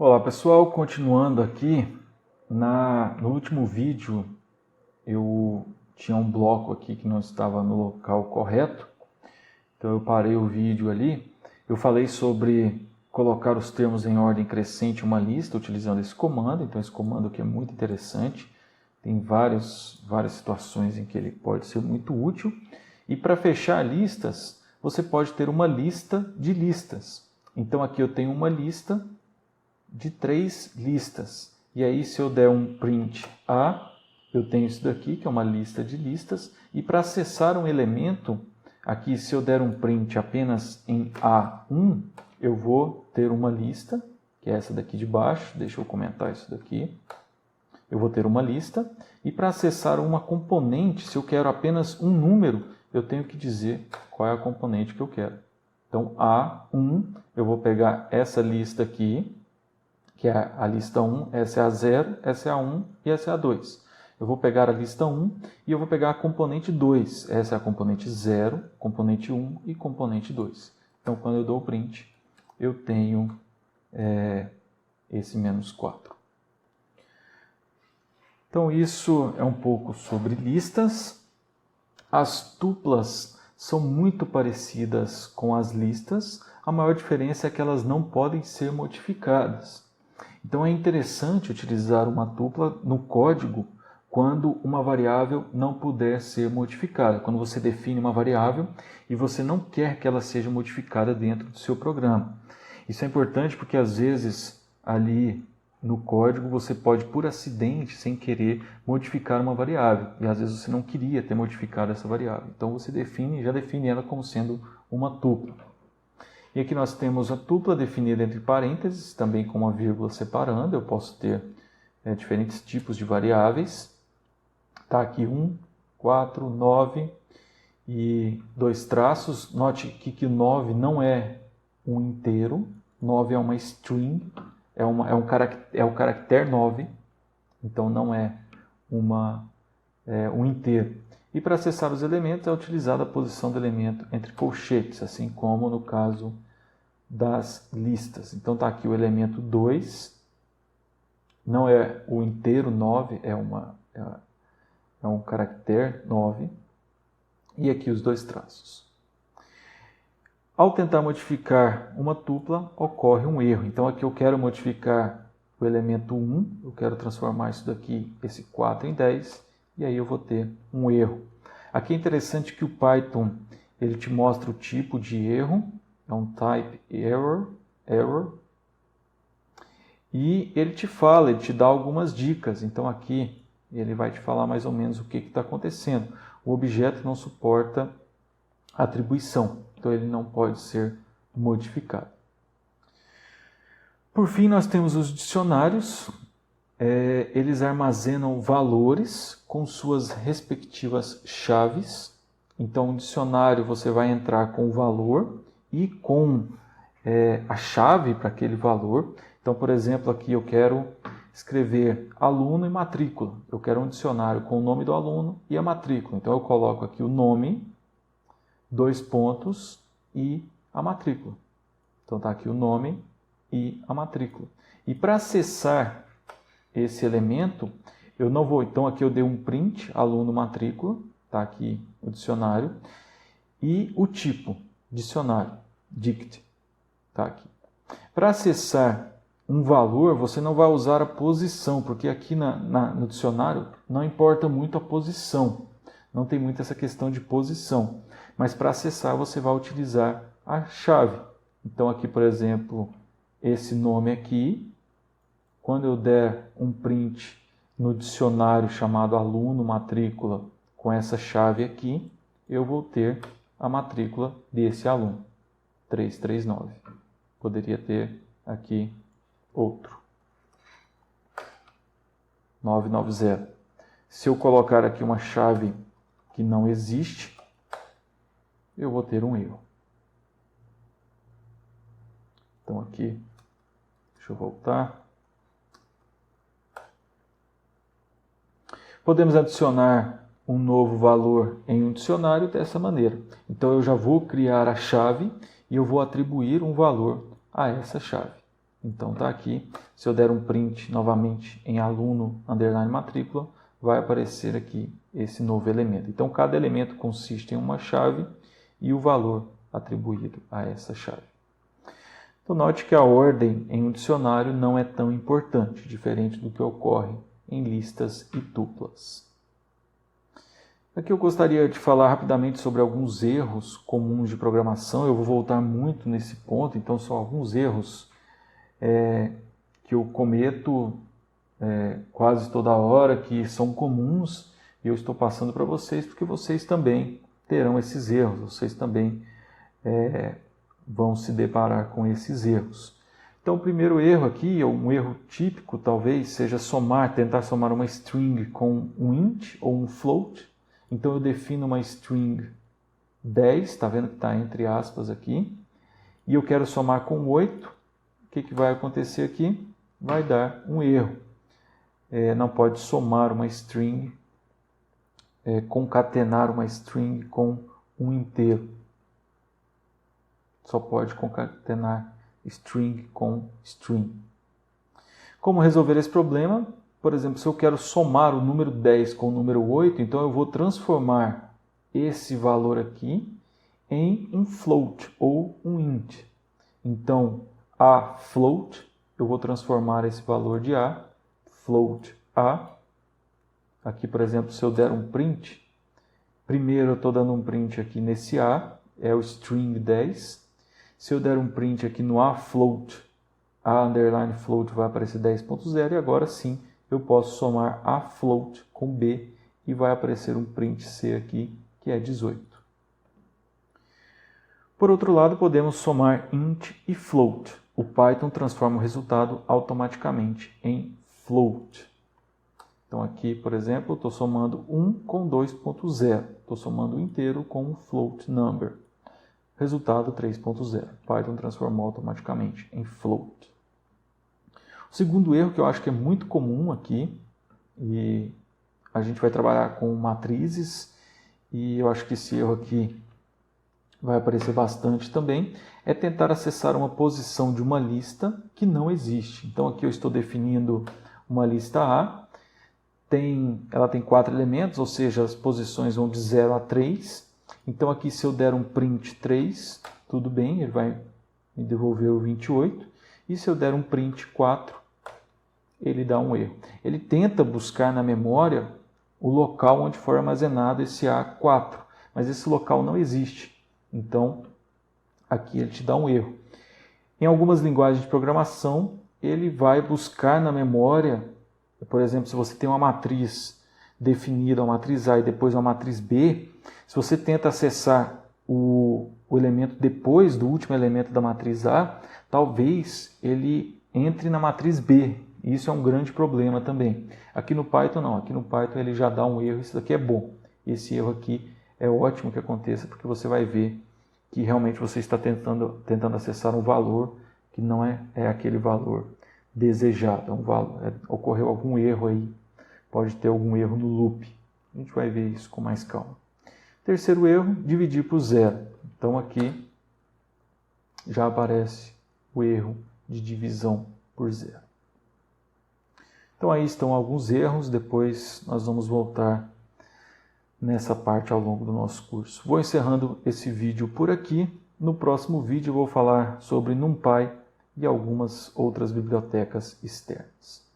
Olá pessoal, continuando aqui, no último vídeo eu tinha um bloco aqui que não estava no local correto, então eu parei o vídeo ali. Eu falei sobre colocar os termos em ordem crescente em uma lista utilizando esse comando, então esse comando aqui é muito interessante, tem várias situações em que ele pode ser muito útil. E para fechar listas, você pode ter uma lista de listas. Então aqui eu tenho uma lista de 3 listas. E aí se eu der um print A, eu tenho isso daqui, que é uma lista de listas. E para acessar um elemento, aqui se eu der um print apenas em A1, eu vou ter uma lista, que é essa daqui de baixo. Deixa eu comentar isso daqui. Eu vou ter uma lista. E para acessar uma componente, se eu quero apenas um número, eu tenho que dizer qual é a componente que eu quero. Então A1, eu vou pegar essa lista aqui, que é a lista 1, essa é a 0, essa é a 1 e essa é a 2. Eu vou pegar a lista 1 e eu vou pegar a componente 2. Essa é a componente 0, componente 1 e componente 2. Então, quando eu dou o print, eu tenho esse menos 4. Então, isso é um pouco sobre listas. As tuplas são muito parecidas com as listas. A maior diferença é que elas não podem ser modificadas. Então é interessante utilizar uma tupla no código quando uma variável não puder ser modificada. Quando você define uma variável e você não quer que ela seja modificada dentro do seu programa. Isso é importante porque às vezes ali no código você pode, por acidente, sem querer, modificar uma variável. E às vezes você não queria ter modificado essa variável. Então você já define ela como sendo uma tupla. E aqui nós temos a tupla definida entre parênteses, também com uma vírgula separando. Eu posso ter diferentes tipos de variáveis. Está aqui 1, 4, 9 e 2 traços. Note que 9 não é um inteiro. 9 é uma string, é o caractere 9. Então não é um inteiro. E para acessar os elementos é utilizada a posição do elemento entre colchetes, assim como no caso das listas. Então está aqui o elemento 2, não é o inteiro 9, é um caractere 9, e aqui os 2 traços. Ao tentar modificar uma tupla, ocorre um erro. Então aqui eu quero modificar o elemento 1, eu quero transformar isso daqui, esse 4 em 10, e aí eu vou ter um erro. Aqui é interessante que o Python ele te mostra o tipo de erro, é um type error, e ele te dá algumas dicas. Então aqui ele vai te falar mais ou menos o que está acontecendo. O objeto não suporta atribuição, então ele não pode ser modificado. Por fim, nós temos os dicionários. Eles armazenam valores com suas respectivas chaves. Então, no dicionário você vai entrar com o valor e com a chave para aquele valor. Então, por exemplo, aqui eu quero escrever aluno e matrícula. Eu quero um dicionário com o nome do aluno e a matrícula. Então, eu coloco aqui o nome, 2 pontos e a matrícula. Então, está aqui o nome e a matrícula. E para acessar esse elemento, eu não vou... Então, aqui eu dei um print, aluno, matrícula. Está aqui o dicionário. E o tipo, dicionário, dict. Está aqui. Para acessar um valor, você não vai usar a posição, porque aqui no dicionário não importa muito a posição. Não tem muito essa questão de posição. Mas para acessar, você vai utilizar a chave. Então, aqui, por exemplo, esse nome aqui, quando eu der um print no dicionário chamado aluno matrícula com essa chave aqui, eu vou ter a matrícula desse aluno, 339. Poderia ter aqui outro, 990. Se eu colocar aqui uma chave que não existe, eu vou ter um erro. Então aqui, deixa eu voltar. Podemos adicionar um novo valor em um dicionário dessa maneira. Então eu já vou criar a chave e eu vou atribuir um valor a essa chave. Então está aqui. Se eu der um print novamente em aluno underline matrícula, vai aparecer aqui esse novo elemento. Então cada elemento consiste em uma chave e o valor atribuído a essa chave. Então note que a ordem em um dicionário não é tão importante, diferente do que ocorre em listas e tuplas. Aqui eu gostaria de falar rapidamente sobre alguns erros comuns de programação. Eu vou voltar muito nesse ponto, então são alguns erros que eu cometo quase toda hora, que são comuns, e eu estou passando para vocês porque vocês também terão esses erros, vocês também vão se deparar com esses erros. Então o primeiro erro aqui, ou um erro típico talvez, seja tentar somar uma string com um int ou um float. Então eu defino uma string 10, está vendo que está entre aspas aqui, e eu quero somar com 8, o que vai acontecer aqui? Vai dar um erro. Não pode somar uma string, concatenar uma string com um inteiro. Só pode concatenar string com string. Como resolver esse problema? Por exemplo, se eu quero somar o número 10 com o número 8, então eu vou transformar esse valor aqui em um float ou um int. Então, a float, eu vou transformar esse valor de a, float a. Aqui, por exemplo, se eu der um print, primeiro eu estou dando um print aqui nesse a, é o string 10. Se eu der um print aqui no a float, a underline float vai aparecer 10.0 e agora sim eu posso somar a float com b e vai aparecer um print c aqui que é 18. Por outro lado, podemos somar int e float. O Python transforma o resultado automaticamente em float. Então aqui, por exemplo, estou somando 1 com 2.0. Estou somando o inteiro com um float number. Resultado 3.0. Python transformou automaticamente em float. O segundo erro que eu acho que é muito comum aqui, e a gente vai trabalhar com matrizes, e eu acho que esse erro aqui vai aparecer bastante também, é tentar acessar uma posição de uma lista que não existe. Então aqui eu estou definindo uma lista A, ela tem 4 elementos, ou seja, as posições vão de 0 a 3. Então aqui se eu der um print 3, tudo bem, ele vai me devolver o 28. E se eu der um print 4, ele dá um erro. Ele tenta buscar na memória o local onde foi armazenado esse A4, mas esse local não existe. Então, aqui ele te dá um erro. Em algumas linguagens de programação, ele vai buscar na memória, por exemplo, se você tem uma matriz definida, uma matriz A e depois uma matriz B, se você tenta acessar o elemento depois do último elemento da matriz A, talvez ele entre na matriz B. Isso é um grande problema também. Aqui no Python não, aqui no Python ele já dá um erro, isso daqui é bom. Esse erro aqui é ótimo que aconteça, porque você vai ver que realmente você está tentando acessar um valor que não é aquele valor desejado. Ocorreu algum erro aí, pode ter algum erro no loop. A gente vai ver isso com mais calma. Terceiro erro, dividir por zero. Então aqui já aparece o erro de divisão por zero. Então aí estão alguns erros, depois nós vamos voltar nessa parte ao longo do nosso curso. Vou encerrando esse vídeo por aqui. No próximo vídeo eu vou falar sobre NumPy e algumas outras bibliotecas externas.